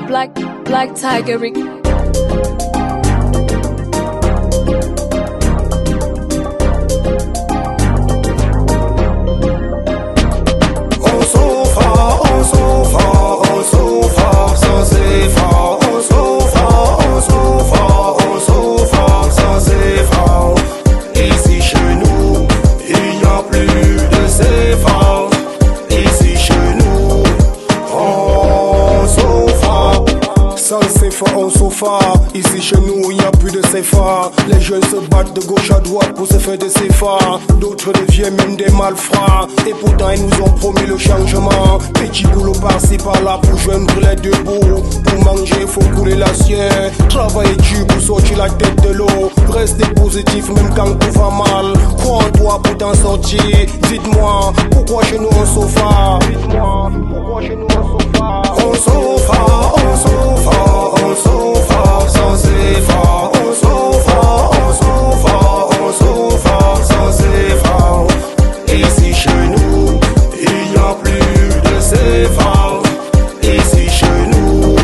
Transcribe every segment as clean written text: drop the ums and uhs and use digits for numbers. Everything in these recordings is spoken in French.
Black Tiger Rick. On sofa, ici chez nous y a plus de CFA. Les jeunes se battent de gauche à droite pour se faire des CFA. D'autres deviennent même des malfrats. Et pourtant ils nous ont promis le changement. Petit boulot par-ci par-là pour joindre les deux bouts. Pour manger faut couler l'assiette. Travailler dur pour sortir la tête de l'eau. Restez positif même quand tout va mal. Crois en toi pour t'en sortir. Dites-moi pourquoi chez nous on sofa. Dites-moi pourquoi chez nous on sofa. On sofa, on sofa, on sofa sans effort. On sofa, on sofa, on sofa sans effort. Ici chez nous, il n'y a plus de CFA. Ici chez nous,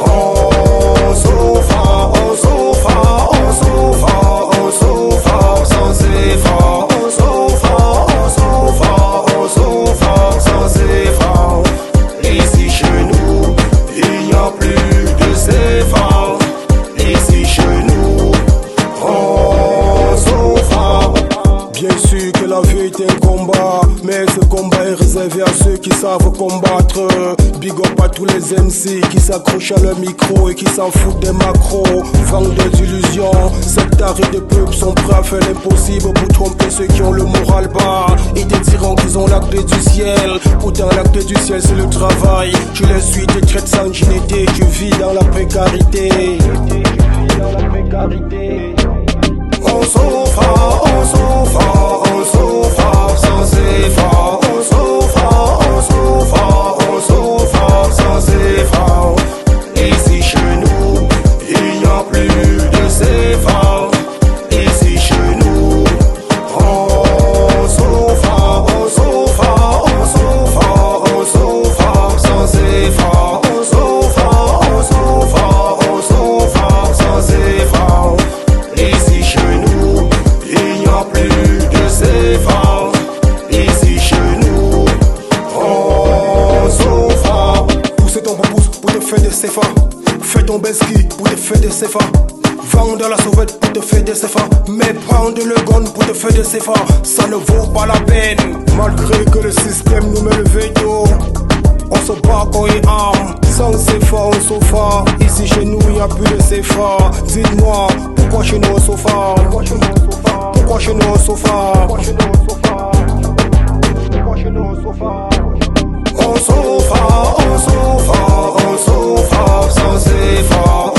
on sofa, on sofa, on sofa, on sofa sans effort. On sofa, on sofa, on sofa sans effort. Ici chez nous, il n'y a plus de CFA. Ici chez nous, on sofa. Bien sûr que la vie est un combat, mais ce combat est réservé à ceux qui savent combattre. Big up à tous les MC qui s'accrochent à leur micro et qui s'en foutent des macros. Vendent des illusions, sectaires de peuples sont prêts à faire l'impossible pour tromper ceux qui ont le moral bas. Ils te diront qu'ils ont l'acte du ciel, pourtant l'acte du ciel c'est le travail. Tu les suis, te traites sans dignité, tu vis dans la précarité. On sofa, on sofa, on sofa sans effort. On sofa, on sofa, on sofa sans effort. Ici chez nous, il n'y a plus de CFA. Ici chez nous, on sofa, on sofa, on sofa, on sofa sans effort. On sofa, on sofa, on sofa sans effort. Ici chez nous, il n'y a plus de CFA. Ici chez nous, on sofa. Pousse ton pouce pour te faire des CFA. Fais ton beski pour te faire des CFA. Vendre la sauvette pour te faire des CFA. Mais prendre le gun pour te faire des CFA, ça ne vaut pas la peine. Malgré que le système nous met le veto, on se bat corps et arme. Sans CFA on sofa. Ici chez nous il n'y a plus de CFA. Dites-moi pourquoi chez nous on sofa. Pourquoi chez nous on sofa. Pourquoi chez nous on sofa. Pourquoi chez nous on sofa. Pourquoi chez nous on sofa. On sofa, on sofa, on sofa sans CFA.